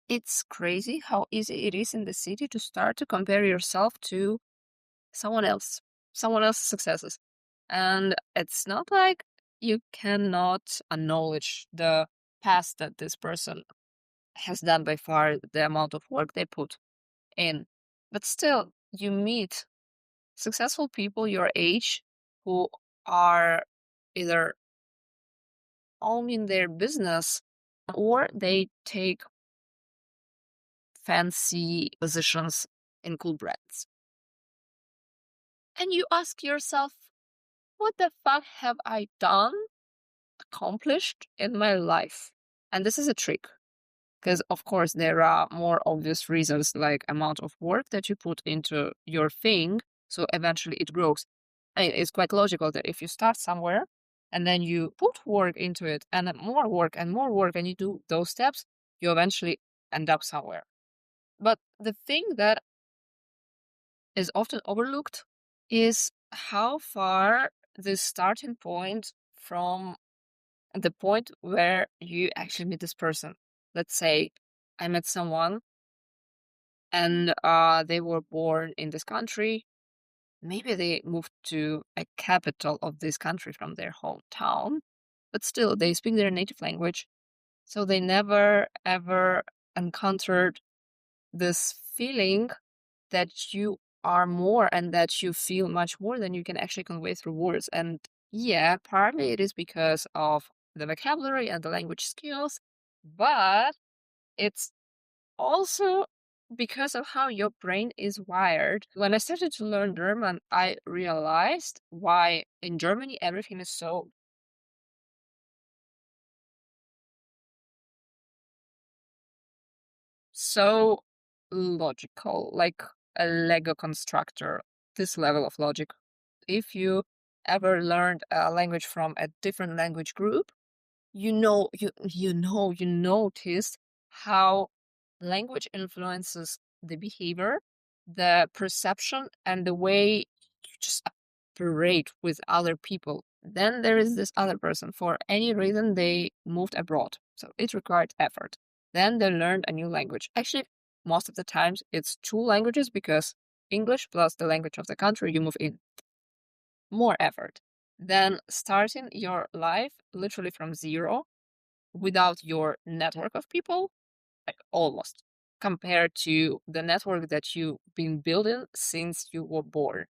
it's crazy how easy it is in the city to start to compare yourself to someone else, someone else's successes. And it's not like you cannot acknowledge the past that this person has done by far, the amount of work they put in. But still, you meet successful people your age who are either owning their business or they take fancy positions in cool brands. And you ask yourself, what the fuck have I done, accomplished in my life? And this is a trick. Because of course there are more obvious reasons like amount of work that you put into your thing, so eventually it grows. I mean, it's quite logical that if you start somewhere and then you put work into it and then more work and more work and you do those steps, you eventually end up somewhere. But the thing that is often overlooked is how far the starting point from the point where you actually meet this person. Let's say I met someone and they were born in this country. Maybe they moved to a capital of this country from their hometown, but still they speak their native language. So they never ever encountered this feeling that you are more and that you feel much more than you can actually convey through words. And yeah, partly it is because of the vocabulary and the language skills, but it's also because of how your brain is wired. When I started to learn German, I realized why in Germany everything is so logical, like a Lego constructor, this level of logic. If you ever learned a language from a different language group, you noticed how language influences the behavior, the perception, and the way you just operate with other people. Then there is this other person. For any reason, they moved abroad. So it required effort. Then they learned a new language. Actually, most of the times it's two languages because English plus the language of the country you move in. More effort. Then starting your life literally from zero without your network of people, like almost, compared to the network that you've been building since you were born,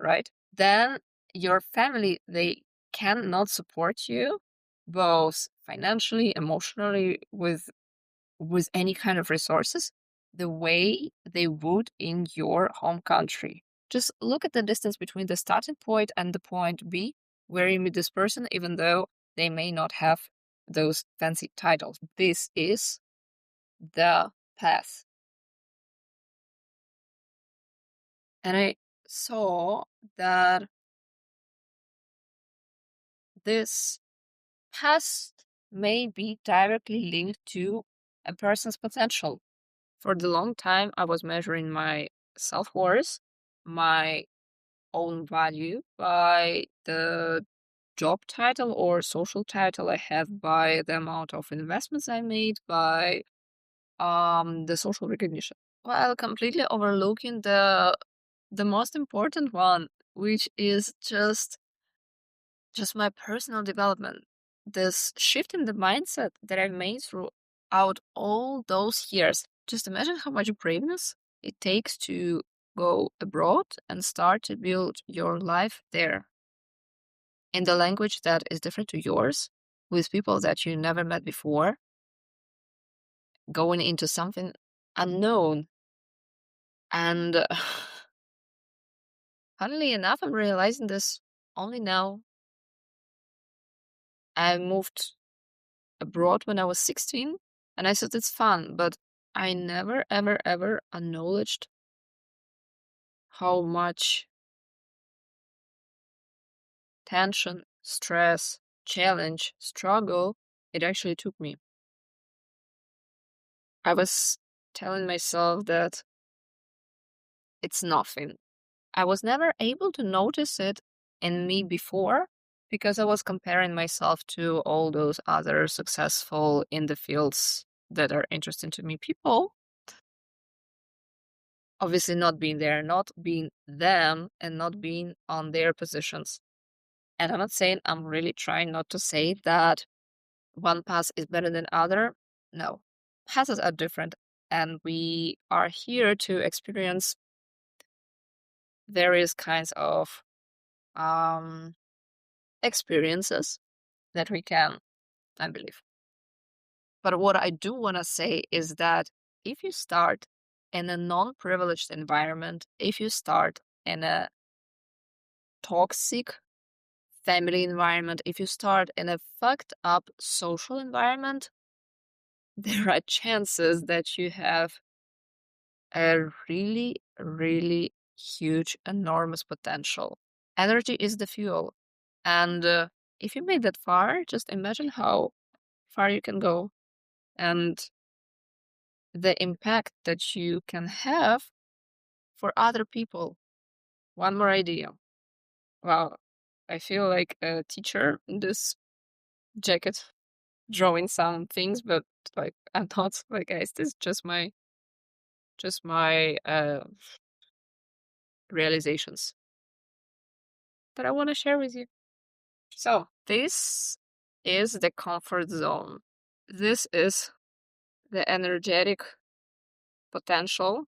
right? Then your family, they cannot support you both financially, emotionally, with any kind of resources the way they would in your home country. Just look at the distance between the starting point and the point B where you meet this person, even though they may not have those fancy titles. This is the path. And I saw that this past may be directly linked to a person's potential. For the long time, I was measuring my self-worth, my own value by the job title or social title I have, by the amount of investments I made, by the social recognition, while completely overlooking the most important one, which is just my personal development. This shift in the mindset that I've made throughout all those years. Just imagine how much braveness it takes to go abroad and start to build your life there in the language that is different to yours, with people that you never met before, going into something unknown. And funnily enough, I'm realizing this only now. I moved abroad when I was 16, and I thought it's fun, but I never, ever, ever acknowledged how much tension, stress, challenge, struggle it actually took me. I was telling myself that it's nothing. I was never able to notice it in me before because I was comparing myself to all those other successful in the fields that are interesting to me. People obviously not being there, not being them, and not being on their positions. And I'm not saying, I'm really trying not to say that one path is better than other. No, paths are different, and we are here to experience various kinds of experiences that we can, I believe. But what I do want to say is that if you start in a non-privileged environment, if you start in a toxic family environment, if you start in a fucked up social environment, there are chances that you have a really, really huge, enormous potential. Energy is the fuel. And if you made that far, just imagine how far you can go and the impact that you can have for other people. One more idea. Wow, I feel like a teacher in this jacket drawing some things, but like I'm not. Like, guys, this is just my realizations that I want to share with you. So this is the comfort zone. This is the energetic potential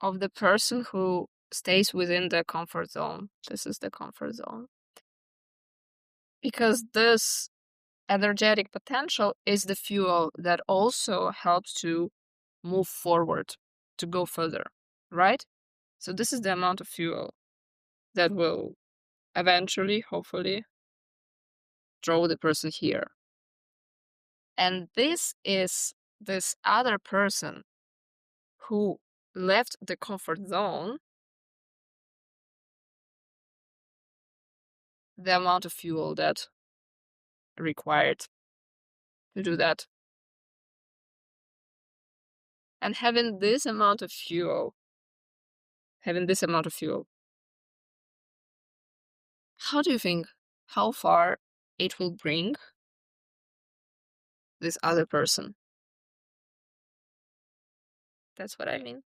of the person who stays within the comfort zone. This is the comfort zone. Because this energetic potential is the fuel that also helps to move forward, to go further, right? So this is the amount of fuel that will eventually, hopefully, draw the person here. And this is this other person who left the comfort zone, the amount of fuel that required to do that. And having this amount of fuel, how do you think, how far it will bring this other person? That's what I mean.